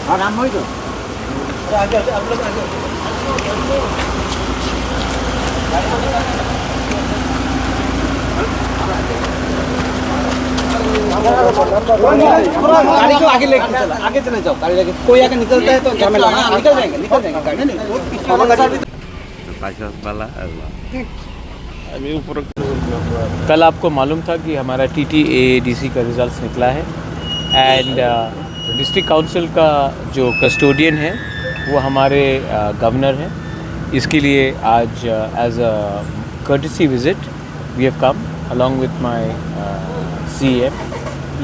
हाँ नाम वही तो आगे आगे आप लोग आगे गाड़ी को आगे लेके चला, आगे चले जाओ, गाड़ी लेके कोई आगे निकलता है तो झमेला, हाँ निकल जाएंगे गाड़ी नहीं कल आपको मालूम था कि हमारा TTADC का रिजल्ट निकला है एंड डिस्ट्रिक्ट काउंसिल का जो कस्टोडियन है वो हमारे गवर्नर हैं। इसके लिए आज as a courtesy visit we have come along with my CM,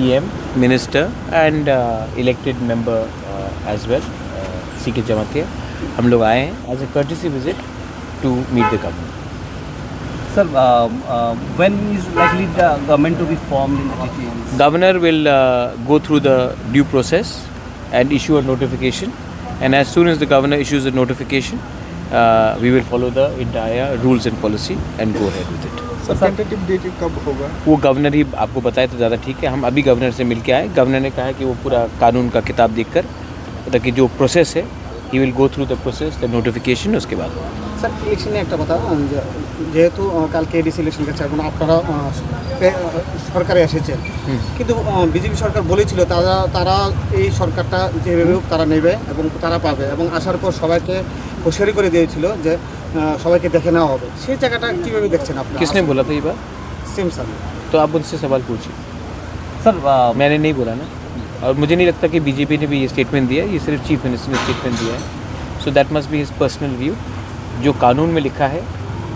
EM, Minister and elected member as well, CK Jamatia। हम लोग आए हैं as a courtesy visit to meet the governor। Sir, when is likely the government to be formed in the city? Governor will go through the due process and issue a notification, and as soon as the governor issues a notification, we will follow the entire rules and policy and go ahead with it। Sir tentative date कब होगा? वो governor ही आपको बताए तो ज़्यादा ठीक है। हम अभी गवर्नर से मिल के आए, गवर्नर ने कहा है कि वो पूरा कानून का किताब देखकर ताकि जो प्रोसेस है he will go through the process the notification उसके बाद। স্যার ইলেকশনে একটা কথা যেহেতু কালকে এডিসি ইলেকশন কাছে এখন আপনারা সরকারে এসেছেন কিন্তু বিজেপি সরকার বলেছিল তারা এই সরকারটা যেভাবে হোক তারা নেবে এবং তারা পাবে এবং আসার পর সবাইকে হুঁশিয়ারি করে দিয়েছিল যে সবাইকে দেখে নেওয়া হবে, সেই জায়গাটা কীভাবে দেখছেন আপনি? किसने बोला था ये बात? Same sir. तो आप उनसे सवाल पूछिए। सर मैंने नहीं बोला ना, और मुझे नहीं लगता कि बीजेपी ने भी ये स्टेटमेंट दिया है, ये सिर्फ चीफ मिनिस्टर ने स्टेटमेंट दिया है। So that must be his personal view. जो कानून में लिखा है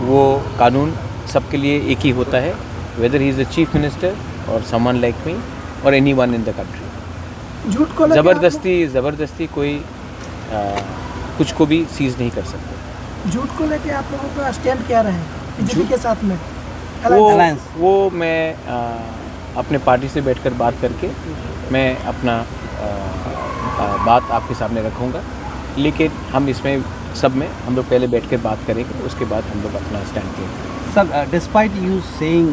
वो कानून सबके लिए एक ही होता है, weather he is the chief minister और समवन लाइक मी और any one in the country. झूठ को ज़बरदस्ती कोई कुछ को भी सीज नहीं कर सकता। झूठ को लेके आप लोगों का स्टैंड क्या रहे बीजेपी के साथ में? वो मैं अपने पार्टी से बैठकर बात करके मैं अपना बात आपके सामने रखूँगा, लेकिन हम इसमें सब में हम लोग पहले बैठ कर बात करेंगे, उसके बाद हम लोग अपना स्टैंड लेंगे। sir, despite you saying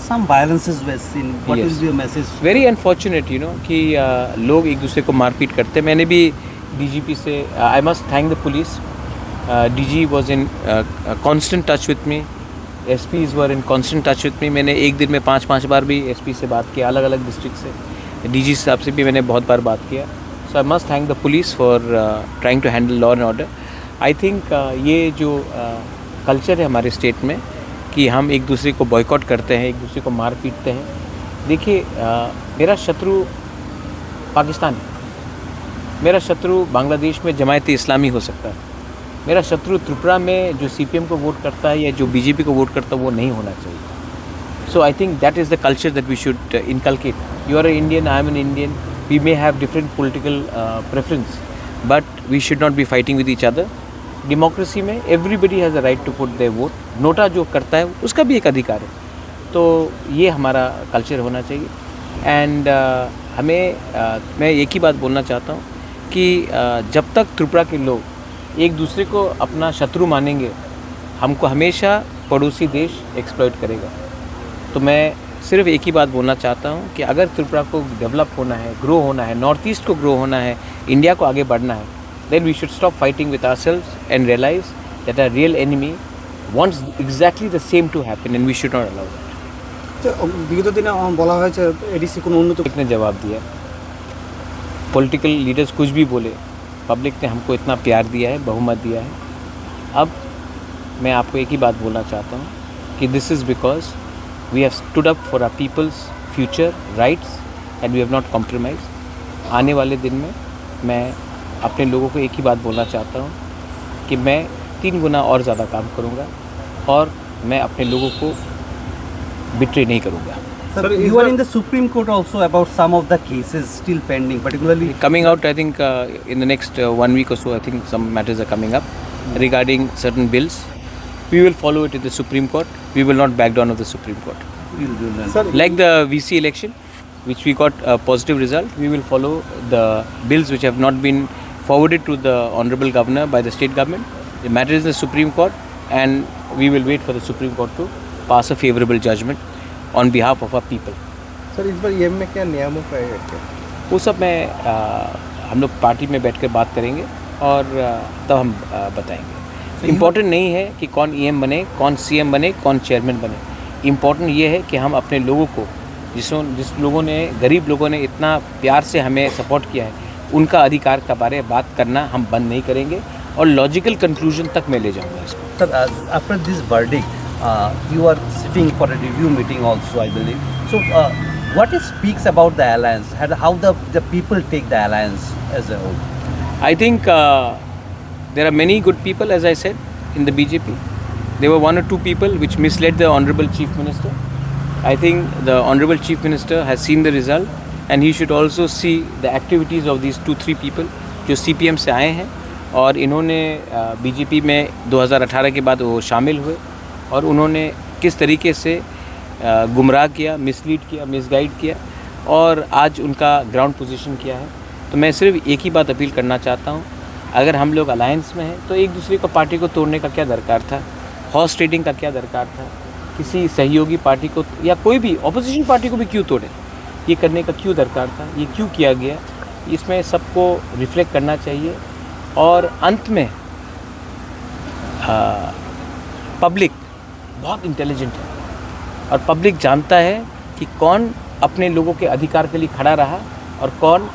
some violences were seen, what Yes. is your message? Very unfortunate कि लोग एक दूसरे को मारपीट करते। मैंने भी DGP से आई must thank the police. DG was in constant touch with me, SPs were in constant touch with me. मैंने एक दिन में 5 बार भी SP से बात किया, अलग अलग डिस्ट्रिक्ट से। DG साहब से भी मैंने बहुत बार बात किया। So I must thank the police for trying to handle law and order. I think ये जो कल्चर है हमारे स्टेट में कि हम एक दूसरे को बॉयकॉट करते हैं, एक दूसरे को मार पीटते हैं। देखिए मेरा शत्रु पाकिस्तान है, मेरा शत्रु बांग्लादेश में जमायत इस्लामी हो सकता है, मेरा शत्रु त्रिपुरा में जो CPM को वोट करता है या जो BJP को वोट करता है वो नहीं होना चाहिए। So I think that is the culture that we should inculcate. You are a Indian, I am an Indian, we may have different political preference but we should not be fighting with each other. Democracy में everybody has a right to put their vote. NOTA जो करता है उसका भी एक अधिकार है, तो ये हमारा कल्चर होना चाहिए। एंड मैं एक ही बात बोलना चाहता हूँ कि जब तक त्रिपुरा के लोग एक दूसरे को अपना शत्रु मानेंगे, हमको हमेशा पड़ोसी देश एक्सप्लॉइट करेगा। तो मैं सिर्फ एक ही बात बोलना चाहता हूँ कि अगर त्रिपुरा को डेवलप होना है, ग्रो होना है, नॉर्थ ईस्ट को ग्रो होना है, इंडिया को आगे बढ़ना है, then we should stop fighting with ourselves and realize that our real enemy wants exactly the same to happen and we should not allow that। বিগত দিনে বলা হয়েছে এডিসি কোনো উন্নত पब्लिक ने जवाब दिया, पॉलिटिकल लीडर्स कुछ भी बोले, पब्लिक ने हमको इतना प्यार दिया है, बहुमत दिया है। अब मैं आपको एक ही बात बोलना चाहता हूँ कि this is because we have stood up for our peoples future rights and we have not compromise. आने वाले दिन में मैं अपने लोगों को एक ही बात बोलना चाहता हूँ कि मैं 3 गुना और ज़्यादा काम करूँगा और मैं अपने लोगों को बिट्रे नहीं करूँगा। Sir, you are in the Supreme Court also about some of the cases still pending, particularly Coming out, I think in the next 1 week or so, I think some matters are coming up regarding certain bills. We will follow it in the Supreme Court. We will not back down of the Supreme Court. Sir, Like the VC election, which we got a positive result, we will follow the bills which have not been forwarded to the Honorable Governor by the state government. The matter is in the Supreme Court and we will wait for the Supreme Court to pass a favorable judgment on behalf of our people. Sir इस बार EM में क्या नियामक आएगा क्या? वो सब मैं हम लोग पार्टी में बैठकर बात करेंगे और तब हम बताएंगे। इम्पोर्टेंट नहीं है कि कौन EM बने, कौन CM बने, कौन चेयरमैन बने। इम्पोर्टेंट ये है कि हम अपने लोगों को जिस लोगों ने, गरीब लोगों ने इतना प्यार से हमें सपोर्ट किया है, उनका अधिकार के बारे में बात करना हम बंद नहीं करेंगे और लॉजिकल कंक्लूजन तक मैं ले जाऊंगा इसको। Sir, after this verdict, you are sitting for a review meeting also, I believe. So, what it speaks about the alliance? How the people take the alliance as a whole? I think there are many good people, as I said, in the BJP. There were one or two people which misled the Honorable Chief Minister. I think the Honorable Chief Minister has seen the result and he should also see the activities of these 2-3 people जो CPM से आए हैं और इन्होंने BJP में 2018 के बाद वो शामिल हुए और उन्होंने किस तरीके से गुमराह किया, मिसलीड किया, मिसगाइड किया और आज उनका ग्राउंड पोजीशन किया है। तो मैं सिर्फ एक ही बात अपील करना चाहता हूँ, अगर हम लोग अलायंस में हैं तो एक दूसरे को पार्टी को तोड़ने का क्या दरकार था, हॉर्स ट्रेडिंग का क्या दरकार था, किसी सहयोगी पार्टी को या कोई भी ऑपोजिशन पार्टी को भी क्यों तोड़े, ये करने का क्यों दरकार था, ये क्यों किया गया, इसमें सबको रिफ्लेक्ट करना चाहिए। और अंत में पब्लिक बहुत इंटेलिजेंट है और पब्लिक जानता है कि कौन अपने लोगों के अधिकार के लिए खड़ा रहा और कौन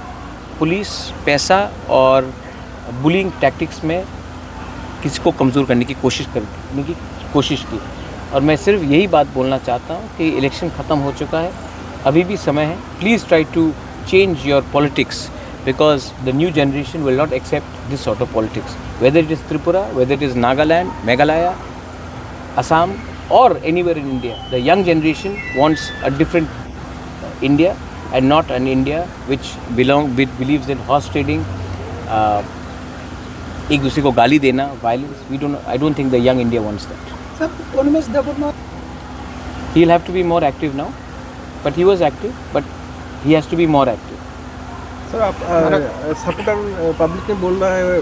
पुलिस, पैसा और बुलिंग टैक्टिक्स में किसी को कमज़ोर करने की कोशिश की। और मैं सिर्फ यही बात बोलना चाहता हूँ कि इलेक्शन ख़त्म हो चुका है, अभी भी समय है। Please try to change your politics because the new generation will not accept this sort of politics, whether it is Tripura, whether it is Nagaland, Meghalaya, Assam or anywhere in India. The young generation wants a different India and not an India which believes in horse trading, एक दूसरे को गाली देना, violence. I don't think the young India wants that. Sir, Umesh Devarma, He'll have to be more active now, but he was active, but he has to be more active. Sir आप supporter public में बोल रहा है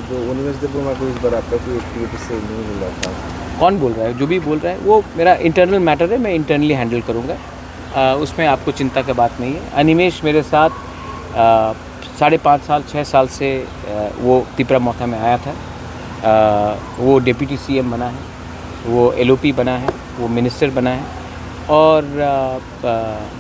जो उमेश देववर्मा को इस बार आपका कोई एक्टिविटी से नहीं मिल रहा था। कौन बोल रहा है? जो भी बोल रहा है वो मेरा इंटरनल मैटर है, मैं इंटरनली हैंडल करूँगा, उसमें आपको चिंता की बात नहीं है। अनिमेश मेरे साथ 5.5 साल 6 साल से वो त्रिपुरा मोथा में आया था, वो डिप्टी CM बना है, वो LOP बना है, वो मिनिस्टर बना है और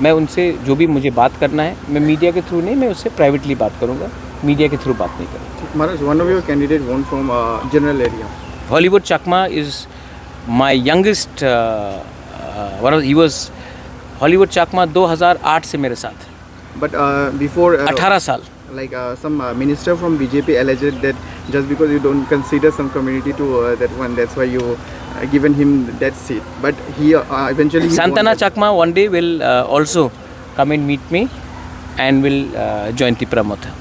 मैं उनसे जो भी मुझे बात करना है, मैं मीडिया के थ्रू नहीं, मैं उससे प्राइवेटली बात करूंगा, मीडिया के थ्रू बात नहीं करूँगा। Maharaj, one of your candidate won from general area. Hollywood Chakma is my youngest he was Hollywood Chakma 2008 से मेरे साथ, But before 18 साल। like some minister from BJP alleged that just because you don't consider some community to that one, that's why you given him that seat. But he eventually he won Santana that. Chakma one day will also come and meet me and will join Tripura Motha.